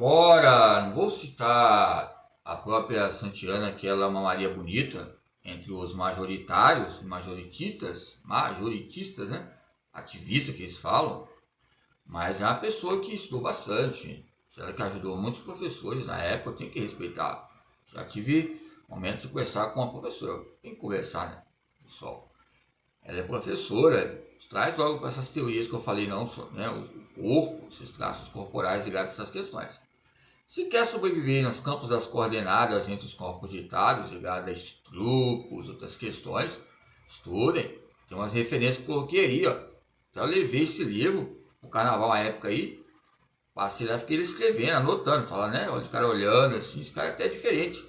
embora não vou citar a própria Santiana, que ela é uma Maria bonita, entre os majoritários, majoritistas, né? Ativistas que eles falam, mas é uma pessoa que estudou bastante. Ela que ajudou muitos professores na época, eu tenho que respeitar. Já tive momentos de conversar com uma professora. Tem que conversar, né, pessoal? Ela é professora, traz logo para essas teorias que eu falei, não, né, o corpo, esses traços corporais ligados a essas questões. Se quer sobreviver nos campos das coordenadas entre os corpos ditados, ligados a estrupos, outras questões, estudem. Tem umas referências que eu coloquei aí, ó. Então eu levei esse livro, o carnaval, a época aí, passei lá, fiquei escrevendo, anotando, falando, né? O cara olhando assim, esse cara é até diferente.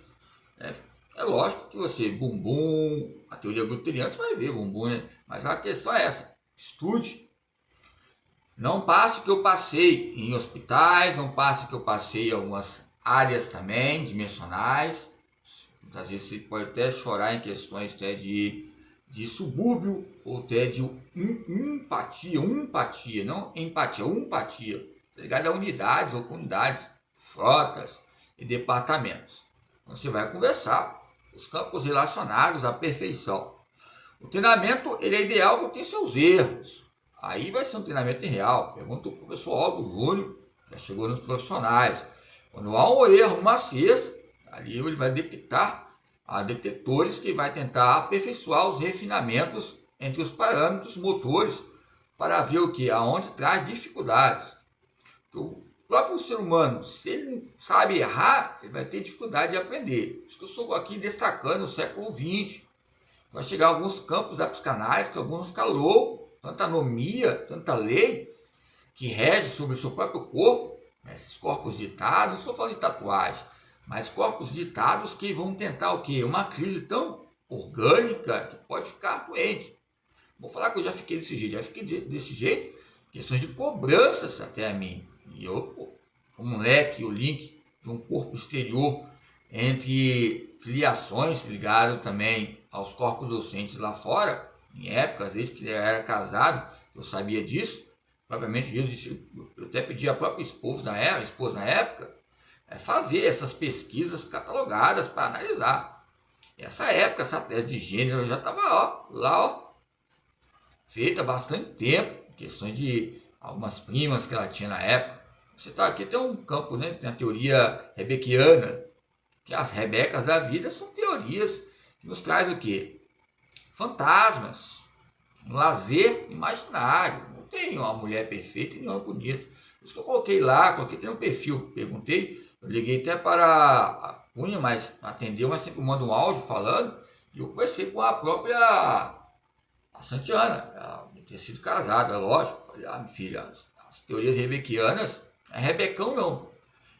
Né? É lógico que você, bumbum, a teoria gruteriana, você vai ver bumbum, né? Mas a questão é essa: estude. Não passe o que eu passei em hospitais, não passe o que eu passei em algumas áreas também, dimensionais. Muitas vezes você pode até chorar em questões até de subúrbio ou até de empatia, não empatia, empatia. Tá ligado? A unidades ou comunidades, frotas e departamentos. Então você vai conversar os campos relacionados à perfeição. O treinamento ele é ideal porque tem seus erros. Aí vai ser um treinamento real. Pergunta o professor Aldo Júnior, já chegou nos profissionais. Quando há um erro, uma cesta, ali ele vai detectar há detectores que vai tentar aperfeiçoar os refinamentos entre os parâmetros motores para ver o que? Aonde traz dificuldades. O próprio ser humano, se ele não sabe errar, ele vai ter dificuldade de aprender. Por isso que eu estou aqui destacando o século XX. Vai chegar alguns campos da psicanálise que alguns vão ficar loucos, tanta anomia, tanta lei que rege sobre o seu próprio corpo, né? Esses corpos ditados, não estou falando de tatuagem, mas corpos ditados que vão tentar o quê? Uma crise tão orgânica que pode ficar doente. Vou falar que eu já fiquei desse jeito, desse jeito, questões de cobranças até a mim. E eu, como moleque, o link de um corpo exterior entre filiações ligado também aos corpos docentes lá fora, em época, às vezes que ele era casado, eu sabia disso, propriamente eu até pedi a própria esposa na época, fazer essas pesquisas catalogadas para analisar. Essa época, essa tese de gênero já estava lá, feita há bastante tempo, questões de algumas primas que ela tinha na época. Você está aqui, tem um campo, né? Tem a teoria rebequiana, que as rebecas da vida são teorias que nos traz o quê? Fantasmas, um lazer imaginário. Não tem uma mulher perfeita e nenhuma bonita. Por isso que eu coloquei lá, tem um perfil, perguntei, eu liguei até para a Cunha, mas atendeu, mas sempre manda um áudio falando, e eu conversei com a própria a Santiana, ela ter sido casada, lógico. Falei, minha filha, as teorias rebequianas, não é rebecão não.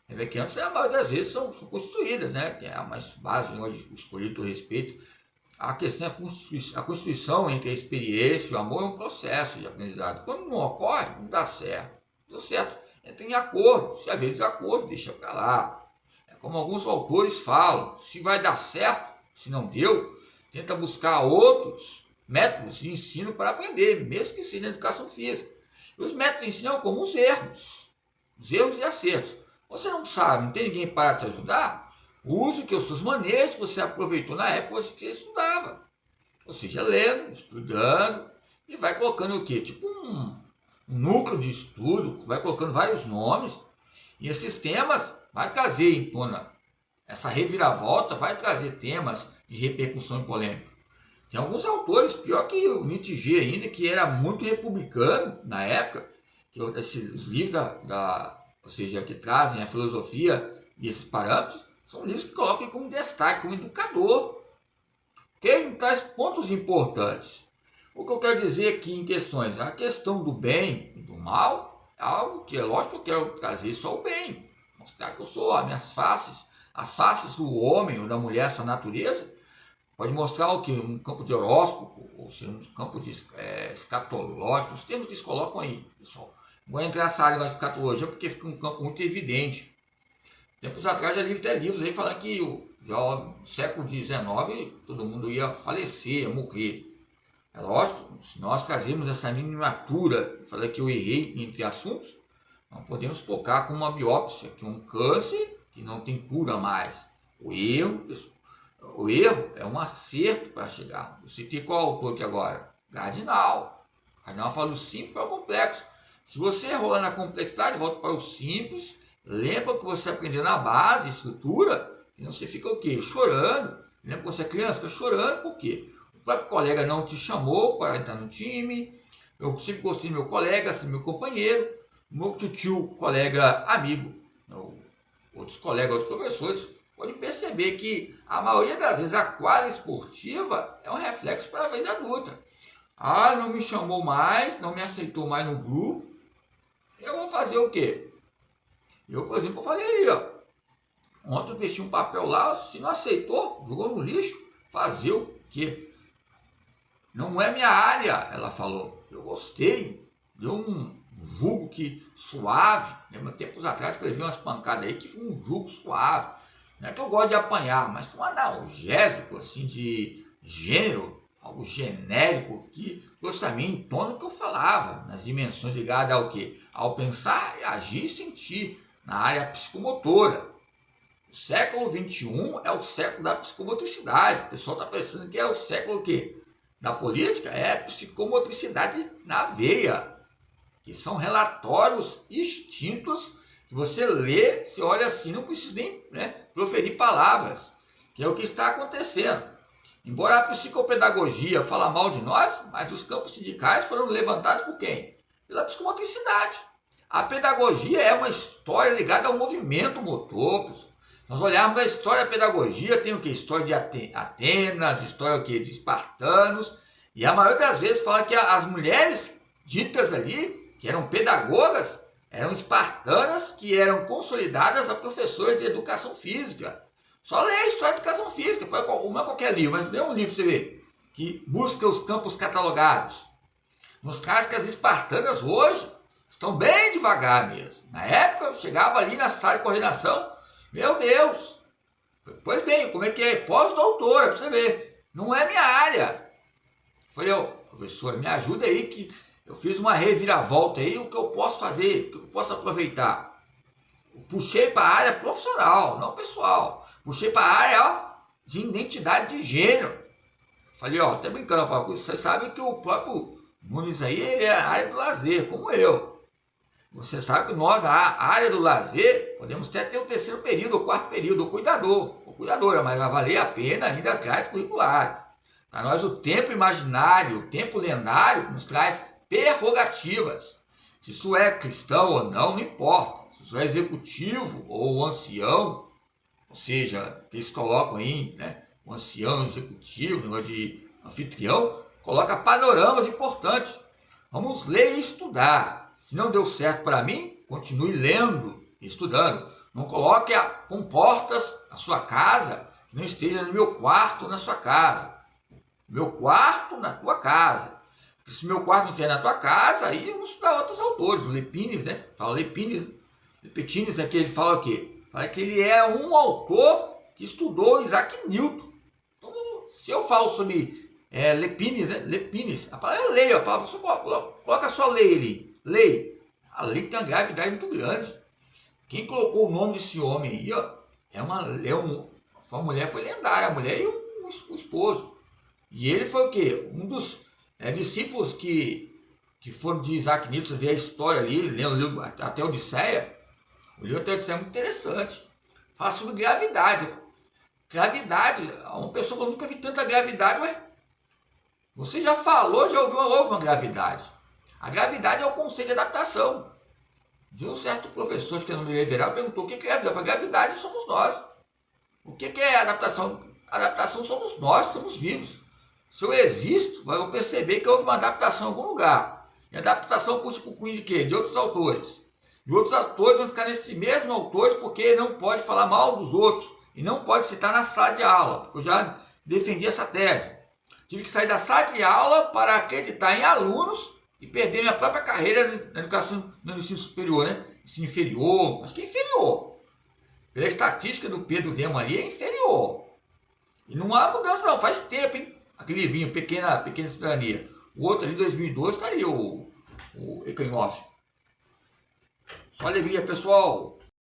Rebequianas, a maioria das vezes, são constituídas, né? Que é a mais básica, onde escolhido o respeito. A questão é a constituição entre a experiência e o amor é um processo de aprendizado. Quando não ocorre, não dá certo. Deu certo, entra em acordo. Se haver desacordo, deixa para lá. É como alguns autores falam, se vai dar certo, se não deu, tenta buscar outros métodos de ensino para aprender, mesmo que seja na educação física. E os métodos de ensino são como os erros e acertos. Você não sabe, não tem ninguém para te ajudar? Use que os seus manejos que você aproveitou na época que você estudava. Ou seja, lendo, estudando, e vai colocando o quê? Tipo um núcleo de estudo, vai colocando vários nomes, e esses temas vai trazer em tona essa reviravolta, vai trazer temas de repercussão e polêmica. Tem alguns autores, pior que o Nietzsche ainda, que era muito republicano na época, que os livros ou seja, que trazem a filosofia e esses parâmetros, são livros que colocam como destaque, como educador. Ele traz pontos importantes. O que eu quero dizer aqui em questões, a questão do bem e do mal, é algo que é lógico que eu quero trazer só o bem. Mostrar que eu sou as minhas faces, as faces do homem ou da mulher, essa natureza, pode mostrar o que? Um campo de horóscopo, ou seja, um campo de escatológico, os termos que eles colocam aí, pessoal. Não vou entrar nessa área da escatologia porque fica um campo muito evidente. Tempos atrás já li até livros aí falando que já no século XIX todo mundo ia falecer, ia morrer. É lógico, se nós trazemos essa miniatura, falei que eu errei entre assuntos, Não podemos colocar como uma biópsia, que é um câncer que não tem cura mais. O erro é um acerto para chegar. Eu citei qual autor aqui agora? Cardinal. Cardinal fala o simples para o complexo. Se você errou lá na complexidade, volta para o simples. Lembra que você aprendeu na base, estrutura, e não você fica o quê? Chorando. Lembra quando você é criança? Fica chorando, por quê? O próprio colega não te chamou para entrar no time. Eu sempre gostei do meu colega, assim, meu companheiro, meu tio, colega, amigo. Outros colegas, outros professores, podem perceber que a maioria das vezes a quadra esportiva é um reflexo para a vida adulta. Ah, não me chamou mais, não me aceitou mais no grupo. Eu vou fazer o quê? Eu, por exemplo, falei aí, ó. Ontem eu deixei um papel lá, se não aceitou, jogou no lixo. Fazer o quê? Não é minha área, ela falou. Eu gostei. Deu um jugo que suave. Lembra, tempos atrás escrevi umas pancadas aí que foi um jugo suave. Não é que eu gosto de apanhar, mas foi um analgésico, assim, de gênero, algo genérico, que trouxe também em torno do que eu falava, nas dimensões ligadas ao quê? Ao pensar, agir e sentir, na área psicomotora. O século XXI é o século da psicomotricidade. O pessoal está pensando que é o século o quê? Da política? É psicomotricidade na veia, que são relatórios extintos que você lê, você olha assim, não precisa nem proferir palavras, que é o que está acontecendo. Embora a psicopedagogia fala mal de nós, mas os campos sindicais foram levantados por quem? Pela psicomotricidade. A pedagogia é uma história ligada ao movimento motor. Nós olharmos a história da pedagogia, tem o que? História de Atenas, história o que? De espartanos, e a maioria das vezes fala que as mulheres ditas ali, que eram pedagogas, eram espartanas que eram consolidadas a professores de educação física. Só lê a história de educação física, não é qualquer livro, mas lê um livro você vê, que busca os campos catalogados. Nos casos que as espartanas hoje estão bem devagar mesmo. Na época eu chegava ali na sala de coordenação, meu Deus! Pois bem, como é que é? Pós-doutora, para você ver. Não é minha área. Falei, professora, me ajuda aí que eu fiz uma reviravolta aí, o que eu posso fazer, o que eu posso aproveitar. Eu puxei para a área profissional, não pessoal. Puxei para a área de identidade de gênero. Falei, até brincando, você sabe que o próprio Nunes aí, ele é a área do lazer, como eu. Você sabe que nós, a área do lazer, podemos até ter o terceiro período, o quarto período, o cuidador, ou cuidadora, mas vai valer a pena ainda as grades curriculares. Para nós, o tempo imaginário, o tempo lendário, nos traz prerrogativas. Se isso é cristão ou não, não importa. Se isso é executivo ou ancião, ou seja, que eles colocam aí, o ancião, executivo, negócio de anfitrião, coloca panoramas importantes. Vamos ler e estudar. Se não deu certo para mim, continue lendo e estudando. Não coloque com portas a sua casa que não esteja no meu quarto ou na sua casa. Meu quarto na tua casa. Porque se meu quarto não estiver na tua casa, aí eu vou estudar outros autores. O Lepines, Fala Lepines, que ele fala o quê? Fala que ele é um autor que estudou Isaac Newton. Então, se eu falo sobre Lepines, a palavra é lei, a palavra, coloca só lei ali. Lei. A lei tem uma gravidade muito grande. Quem colocou o nome desse homem aí, uma mulher, foi lendária, a mulher e o esposo. E ele foi o quê? Um dos discípulos que foram de Isaac Newton. Você vê a história ali, lendo o livro até Odisseia. O livro até Odisseia é muito interessante. Fala sobre gravidade. Gravidade, uma pessoa falou, nunca vi tanta gravidade. Ué, você já falou, já ouviu uma gravidade. A gravidade é o conceito de adaptação. De um certo professor que não me levará perguntou o que é gravidade. Eu falei, gravidade somos nós. O que é adaptação? Adaptação somos nós, somos vivos. Se eu existo, eu vou perceber que houve uma adaptação em algum lugar. E a adaptação puxa para o cunho de quê? De outros autores. E outros autores vão ficar nesse mesmo autores porque não pode falar mal dos outros. E não pode citar na sala de aula. Porque eu já defendi essa tese. Tive que sair da sala de aula para acreditar em alunos e perder minha própria carreira na educação, no ensino superior, Ensino inferior, acho que é inferior. Pela estatística do Pedro Demo ali, é inferior. E não há mudança não, faz tempo, hein? Aquele livrinho, Pequena Cidadania. O outro ali, 2012, está ali, o Ecanhoff. Só alegria, pessoal.